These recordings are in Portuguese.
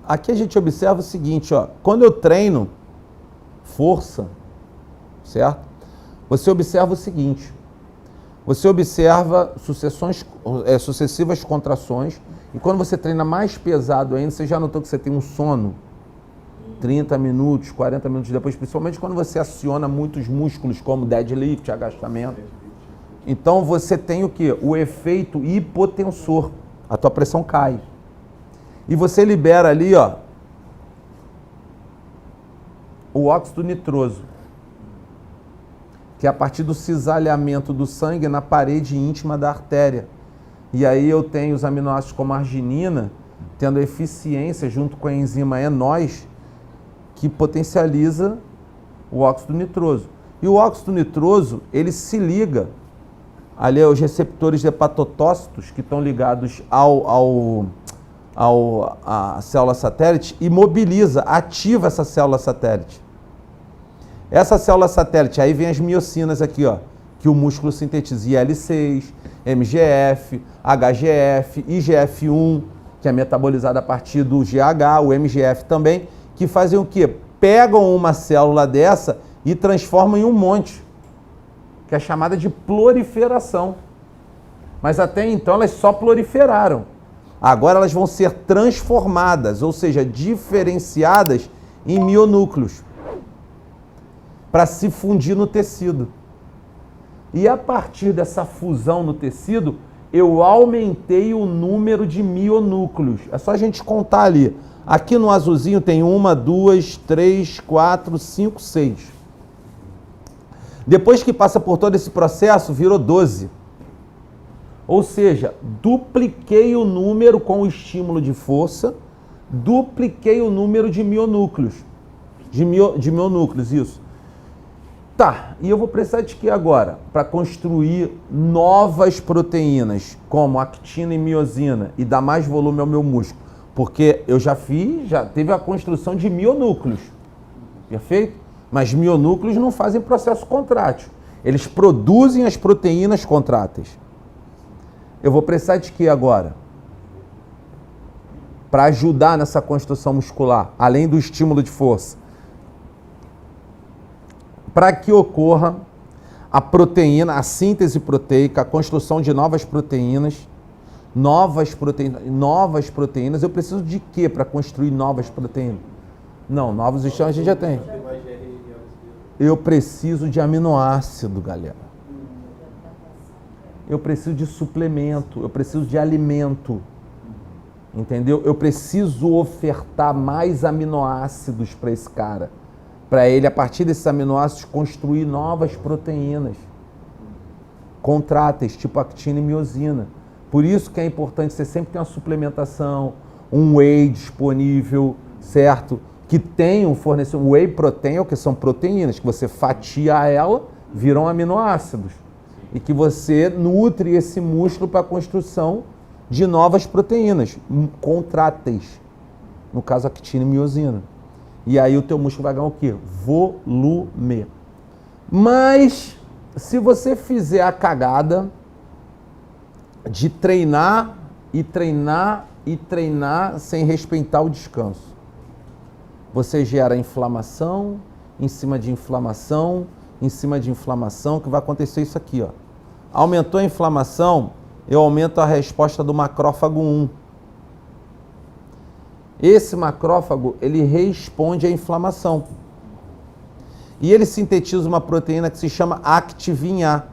aqui a gente observa o seguinte, ó, quando eu treino força, certo? Você observa o seguinte, você observa sucessivas contrações, e quando você treina mais pesado ainda, você já notou que você tem um sono 30 minutos, 40 minutos depois, principalmente quando você aciona muitos músculos como deadlift, agachamento. Então você tem o quê? O efeito hipotensor. A tua pressão cai. E você libera ali, ó, o óxido nitroso, que é a partir do cisalhamento do sangue na parede íntima da artéria. E aí eu tenho os aminoácidos como a arginina, tendo eficiência junto com a enzima enós, que potencializa o óxido nitroso. E o óxido nitroso, ele se liga ali aos receptores hepatotócitos, que estão ligados à célula satélite, e mobiliza, ativa essa célula satélite. Essa célula satélite, aí vem as miocinas aqui, ó, que o músculo sintetiza, IL-6, MGF, HGF, IGF-1, que é metabolizado a partir do GH, o MGF também, que fazem o quê? Pegam uma célula dessa e transformam em um monte, que é chamada de proliferação. Mas até então elas só proliferaram. Agora elas vão ser transformadas, ou seja, diferenciadas em mionúcleos, para se fundir no tecido. E a partir dessa fusão no tecido, eu aumentei o número de mionúcleos. É só a gente contar ali. Aqui no azulzinho tem 1, 2, 3, 4, 5, 6. Depois que passa por todo esse processo, virou 12. Ou seja, dupliquei o número com o estímulo de força, dupliquei o número de mionúcleos. De mionúcleos, isso. Tá, e eu vou precisar de que agora? Para construir novas proteínas, como actina e miosina, e dar mais volume ao meu músculo. Porque eu já teve a construção de mionúcleos. Perfeito? Mas mionúcleos não fazem processo contrátil. Eles produzem as proteínas contráteis. Eu vou precisar de que agora? Para ajudar nessa construção muscular, além do estímulo de força. Para que ocorra a proteína, a síntese proteica, a construção de novas proteínas, eu preciso de quê para construir novas proteínas? Não, novos estímulos a gente já tem. Eu preciso de aminoácido, galera. Eu preciso de suplemento, eu preciso de alimento. Entendeu? Eu preciso ofertar mais aminoácidos para esse cara. Para ele, a partir desses aminoácidos, construir novas proteínas contráteis, tipo actina e miosina. Por isso que é importante você sempre ter uma suplementação, um whey disponível, certo? Que tem um fornecedor, whey protein, que são proteínas, que você fatia ela, viram aminoácidos. E que você nutre esse músculo para a construção de novas proteínas contráteis. No caso, actina e miosina. E aí o teu músculo vai ganhar o quê? Volume. Mas, se você fizer a cagada de treinar e treinar e treinar sem respeitar o descanso, você gera inflamação, em cima de inflamação, em cima de inflamação, que vai acontecer isso aqui, ó. Aumentou a inflamação, eu aumento a resposta do macrófago 1. Esse macrófago, ele responde à inflamação. E ele sintetiza uma proteína que se chama Activin A.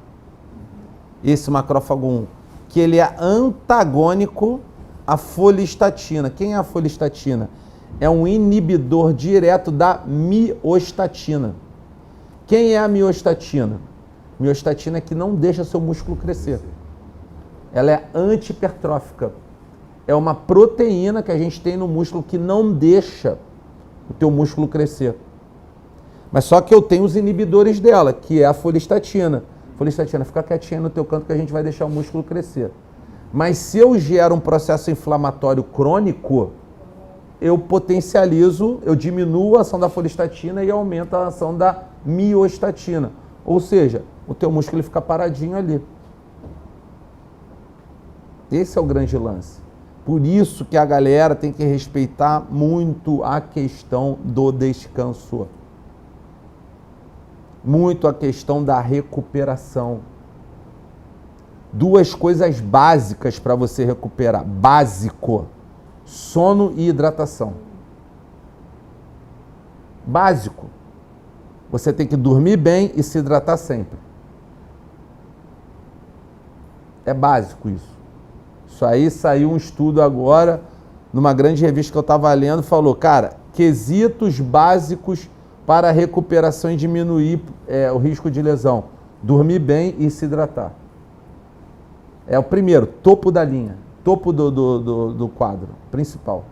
Esse macrófago 1, que ele é antagônico à folistatina. Quem é a folistatina? É um inibidor direto da miostatina. Quem é a miostatina? Miostatina é que não deixa seu músculo crescer. Ela é antihipertrófica. É uma proteína que a gente tem no músculo que não deixa o teu músculo crescer. Mas só que eu tenho os inibidores dela, que é a folistatina. Folistatina, fica quietinha no teu canto que a gente vai deixar o músculo crescer. Mas se eu gero um processo inflamatório crônico, eu potencializo, eu diminuo a ação da folistatina e aumento a ação da miostatina. Ou seja, o teu músculo fica paradinho ali. Esse é o grande lance. Por isso que a galera tem que respeitar muito a questão do descanso. Muito a questão da recuperação. Duas coisas básicas para você recuperar. Básico. Sono e hidratação. Básico. Você tem que dormir bem e se hidratar sempre. É básico isso. Isso aí saiu um estudo agora, numa grande revista que eu estava lendo, falou, cara, quesitos básicos para a recuperação e diminuir o risco de lesão. Dormir bem e se hidratar. É o primeiro, topo da linha, topo do quadro principal.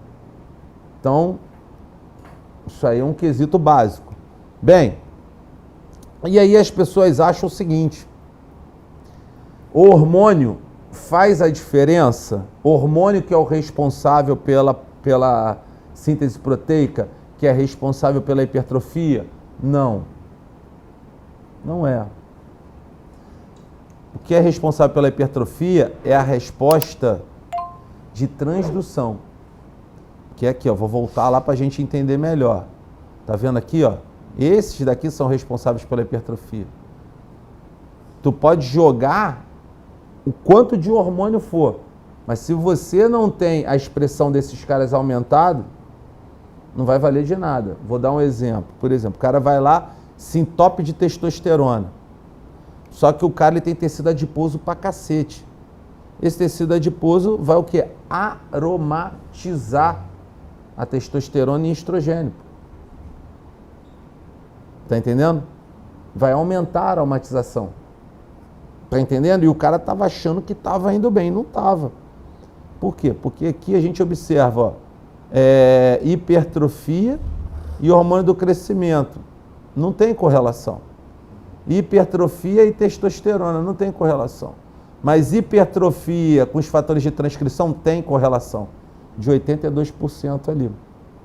Então, isso aí é um quesito básico. Bem, e aí as pessoas acham o seguinte, o hormônio faz a diferença? O hormônio que é o responsável pela síntese proteica, que é responsável pela hipertrofia? Não. Não é. O que é responsável pela hipertrofia é a resposta de transdução. Que é aqui, ó, vou voltar lá para a gente entender melhor. Tá vendo aqui, ó? Esses daqui são responsáveis pela hipertrofia. Tu pode jogar o quanto de hormônio for, mas se você não tem a expressão desses caras aumentado, não vai valer de nada. Vou dar um exemplo. Por exemplo, o cara vai lá, se entope de testosterona. Só que o cara ele tem tecido adiposo pra cacete. Esse tecido adiposo vai o quê? Aromatizar a testosterona e estrogênio. Tá entendendo? Vai aumentar a aromatização. Tá entendendo? E o cara tava achando que tava indo bem, não tava. Por quê? Porque aqui a gente observa, ó, hipertrofia e hormônio do crescimento. Não tem correlação. Hipertrofia e testosterona, não tem correlação. Mas hipertrofia com os fatores de transcrição tem correlação. De 82% ali.